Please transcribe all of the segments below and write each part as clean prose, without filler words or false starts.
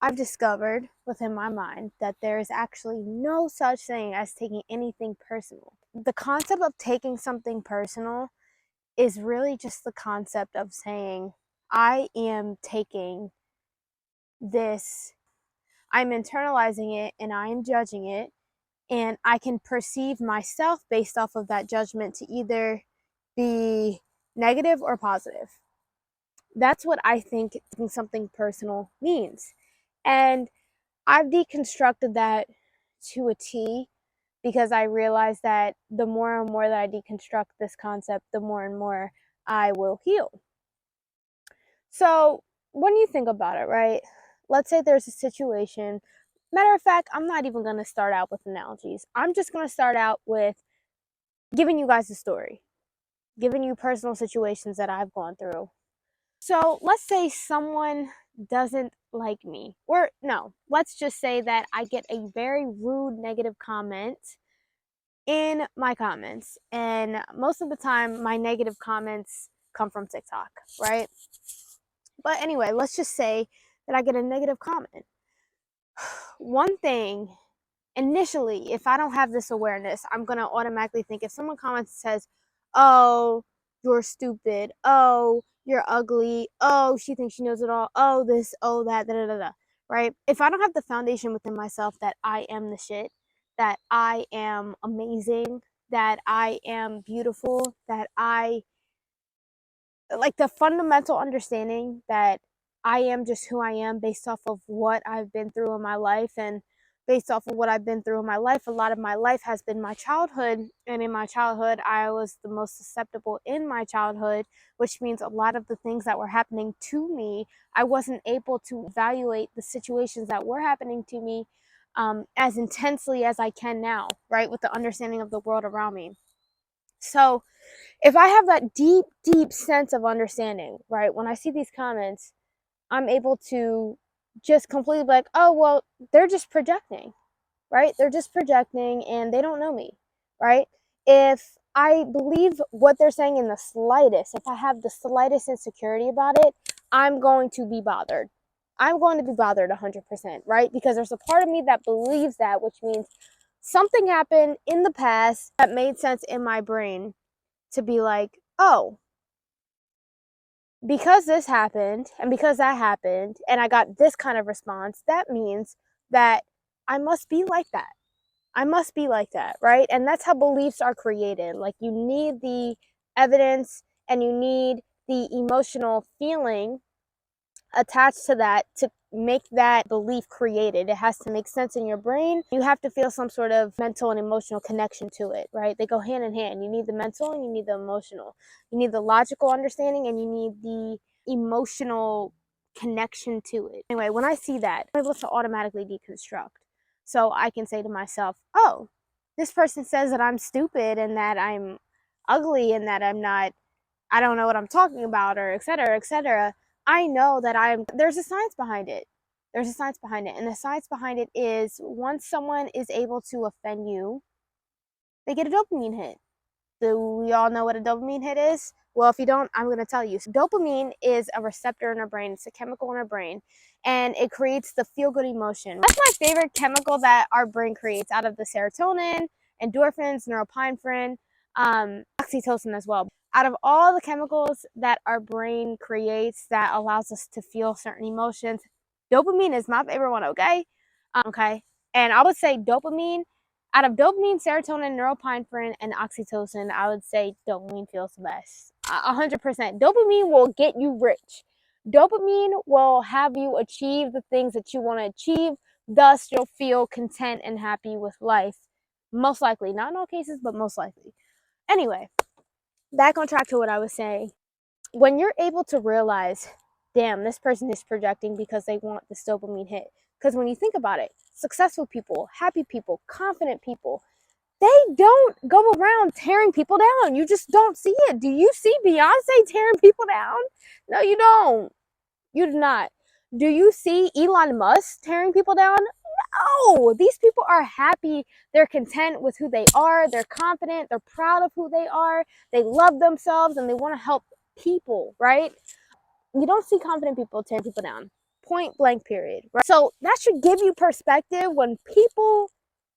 I've discovered within my mind that there is actually no such thing as taking anything personal. The concept of taking something personal is really just the concept of saying, I am taking this, I'm internalizing it and I am judging it, and I can perceive myself based off of that judgment to either be negative or positive. That's what I think taking something personal means. And I've deconstructed that to a T because I realize that the more and more that I deconstruct this concept, the more and more I will heal. So, when you think about it, right? Let's say there's a situation. Matter of fact, I'm not even going to start out with analogies. I'm just going to start out with giving you guys a story, giving you personal situations that I've gone through. So, let's say someone doesn't like me, or no, let's just say that I get a very rude negative comment in my comments. And most of the time, my negative comments come from TikTok, right? But anyway, let's just say that I get a negative comment. One thing, initially, if I don't have this awareness, I'm going to automatically think if someone comments and says, oh, you're stupid. Oh, you're ugly. Oh, she thinks she knows it all. Oh, this, oh, that, da da da da. Right? If I don't have the foundation within myself that I am the shit, that I am amazing, that I am beautiful, that I like the fundamental understanding that I am just who I am based off of what I've been through in my life. And based off of what I've been through in my life, a lot of my life has been my childhood. And in my childhood, I was the most susceptible in my childhood, which means a lot of the things that were happening to me, I wasn't able to evaluate the situations that were happening to me as intensely as I can now, right? With the understanding of the world around me. So, if I have that deep, deep sense of understanding, right, when I see these comments, I'm able to just completely be like, oh, well, they're just projecting, right? They're just projecting and they don't know me, right? If I believe what they're saying in the slightest, if I have the slightest insecurity about it, I'm going to be bothered. I'm going to be bothered 100%, right? Because there's a part of me that believes that, which means something happened in the past that made sense in my brain to be like, oh, because this happened and because that happened and I got this kind of response, that means that I must be like that. I must be like that, right? And that's how beliefs are created. Like you need the evidence and you need the emotional feeling attached to that to make that belief created. It has to make sense in your brain. You have to feel some sort of mental and emotional connection to it, right? They go hand in hand. You need the mental and you need the emotional. You need the logical understanding and you need the emotional connection to it. Anyway, when I see that, I'm able to automatically deconstruct. So I can say to myself, oh, this person says that I'm stupid and that I'm ugly and that I don't know what I'm talking about, or et cetera, et cetera. I know that there's a science behind it. There's a science behind it. And the science behind it is once someone is able to offend you, they get a dopamine hit. Do we all know what a dopamine hit is? Well, if you don't, I'm going to tell you. So dopamine is a receptor in our brain. It's a chemical in our brain, and it creates the feel-good emotion. That's my favorite chemical that our brain creates out of the serotonin, endorphins, neuropinephrine, oxytocin as well. Out of all the chemicals that our brain creates that allows us to feel certain emotions, dopamine is my favorite one, okay? Okay. And I would say dopamine, out of dopamine, serotonin, neuropinephrine, and oxytocin, I would say dopamine feels the best. 100%. Dopamine will get you rich. Dopamine will have you achieve the things that you want to achieve. Thus, you'll feel content and happy with life. Most likely. Not in all cases, but most likely. Anyway, back on track to what I was saying. When you're able to realize, damn, this person is projecting because they want this dopamine hit. Because when you think about it, successful people, happy people, confident people, they don't go around tearing people down. You just don't see it. Do you see Beyonce tearing people down? No, you don't. You do not. Do you see Elon Musk tearing people down? No. These people are happy. They're content with who they are. They're confident. They're proud of who they are. They love themselves and they want to help people, right? You don't see confident people tearing people down. point blank period, right? So that should give you perspective when people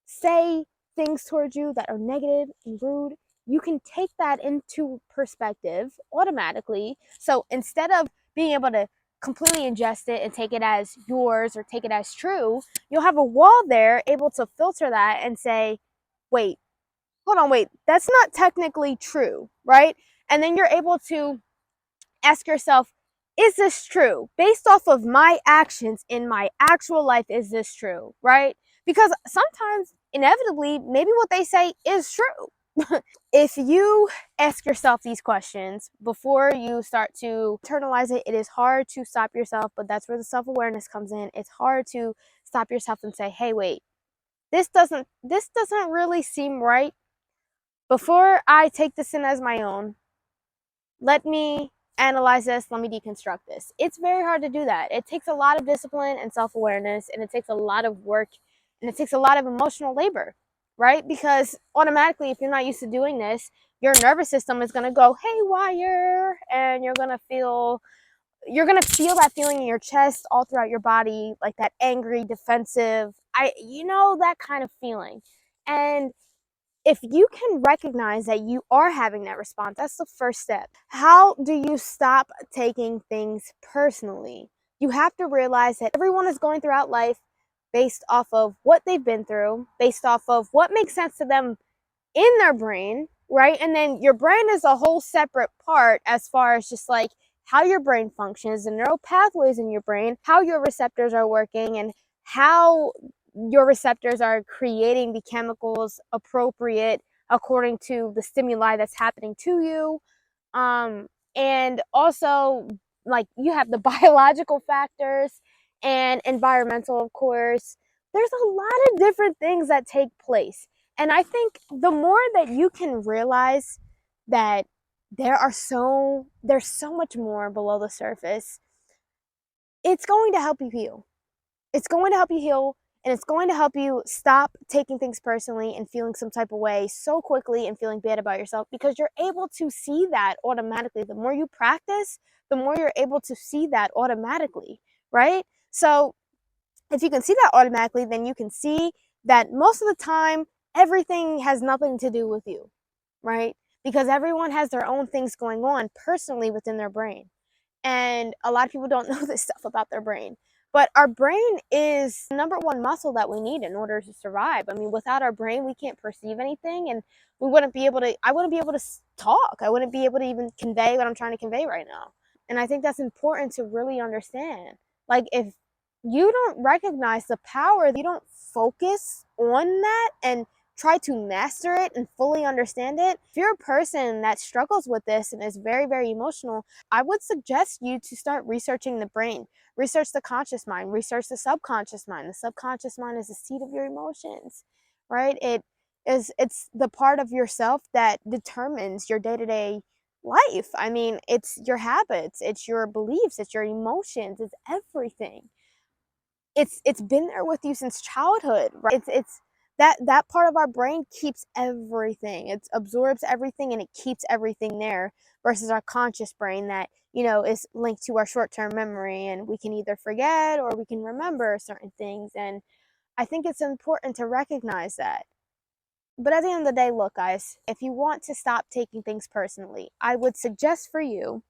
say things towards you that are negative and rude. You can take that into perspective automatically. So instead of being able to completely ingest it and take it as yours or take it as true, you'll have a wall there able to filter that and say, wait, hold on, wait, that's not technically true, right? And then you're able to ask yourself, is this true? Based off of my actions in my actual life, is this true, right? Because sometimes, inevitably, maybe what they say is true. If you ask yourself these questions before you start to internalize it, it is hard to stop yourself, but that's where the self-awareness comes in. It's hard to stop yourself and say, hey, wait, this doesn't really seem right. Before I take this in as my own, let me analyze this, let me deconstruct this. It's very hard to do that. It takes a lot of discipline and self-awareness, and it takes a lot of work, and it takes a lot of emotional labor, right? Because automatically, if you're not used to doing this, your nervous system is going to go haywire, and you're gonna feel that feeling in your chest all throughout your body, like that angry, defensive, that kind of feeling. And if you can recognize that you are having that response, that's the first step. How do you stop taking things personally? You have to realize that everyone is going throughout life based off of what they've been through, based off of what makes sense to them in their brain, right? And then your brain is a whole separate part as far as just like how your brain functions, the neural pathways in your brain, how your receptors are working, and how your receptors are creating the chemicals appropriate according to the stimuli that's happening to you. And also, like, you have the biological factors and environmental, of course. There's a lot of different things that take place. And I think the more that you can realize that there's so much more below the surface, it's going to help you heal. It's going to help you heal, and it's going to help you stop taking things personally and feeling some type of way so quickly and feeling bad about yourself, because you're able to see that automatically. The more you practice, the more you're able to see that automatically, right? So if you can see that automatically, then you can see that most of the time, everything has nothing to do with you, right? Because everyone has their own things going on personally within their brain. And a lot of people don't know this stuff about their brain. But our brain is the number one muscle that we need in order to survive. I mean, without our brain, we can't perceive anything, and I wouldn't be able to talk. I wouldn't be able to even convey what I'm trying to convey right now. And I think that's important to really understand. Like, if you don't recognize the power, you don't focus on that and try to master it and fully understand it. If you're a person that struggles with this and is very, very emotional, I would suggest you to start researching the brain, research the conscious mind, research the subconscious mind. The subconscious mind is the seat of your emotions, right? It's the part of yourself that determines your day-to-day life. I mean, it's your habits, it's your beliefs, it's your emotions, it's everything. It's been there with you since childhood, right? It's that part of our brain keeps everything. It absorbs everything and it keeps everything there, versus our conscious brain that, is linked to our short-term memory, and we can either forget or we can remember certain things. And I think it's important to recognize that. But at the end of the day, look, guys, if you want to stop taking things personally, I would suggest for you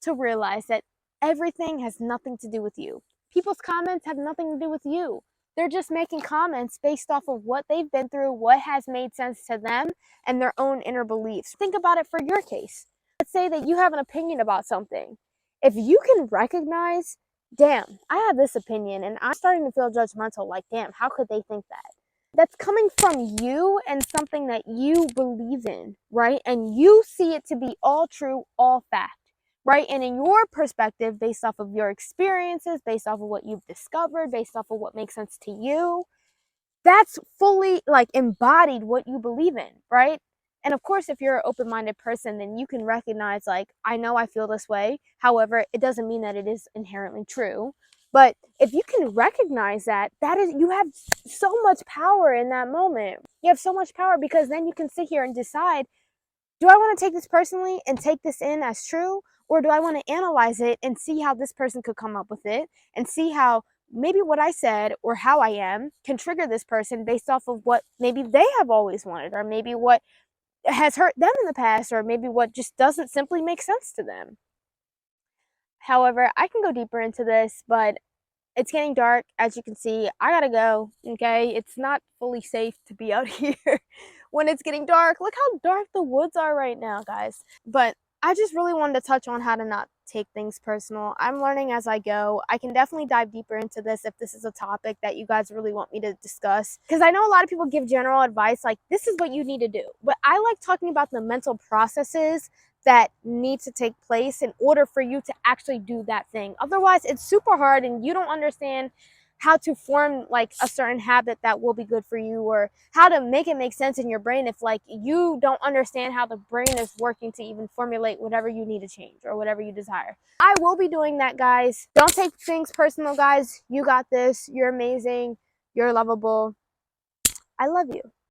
to realize that everything has nothing to do with you. People's comments have nothing to do with you. They're just making comments based off of what they've been through, what has made sense to them, and their own inner beliefs. Think about it for your case. Let's say that you have an opinion about something. If you can recognize, damn, I have this opinion and I'm starting to feel judgmental, like, damn, how could they think that? That's coming from you and something that you believe in, right? And you see it to be all true, all fact, right? And in your perspective, based off of your experiences, based off of what you've discovered, based off of what makes sense to you, that's fully like embodied what you believe in, right? And of course, if you're an open-minded person, then you can recognize, like, I know I feel this way. However, it doesn't mean that it is inherently true. But if you can recognize that, you have so much power in that moment. You have so much power, because then you can sit here and decide, do I want to take this personally and take this in as true? Or do I want to analyze it and see how this person could come up with it and see how maybe what I said or how I am can trigger this person based off of what maybe they have always wanted, or maybe what has hurt them in the past, or maybe what just doesn't simply make sense to them. However, I can go deeper into this, but it's getting dark. As you can see, I gotta go. Okay, it's not fully safe to be out here when it's getting dark. Look how dark the woods are right now, guys. But I just really wanted to touch on how to not take things personal. I'm learning as I go. I can definitely dive deeper into this if this is a topic that you guys really want me to discuss, because I know a lot of people give general advice like this is what you need to do, but I like talking about the mental processes that need to take place in order for you to actually do that thing. Otherwise, it's super hard and you don't understand how to form like a certain habit that will be good for you, or how to make it make sense in your brain if like you don't understand how the brain is working to even formulate whatever you need to change or whatever you desire. I will be doing that, guys. Don't take things personal, guys. You got this. You're amazing. You're lovable. I love you.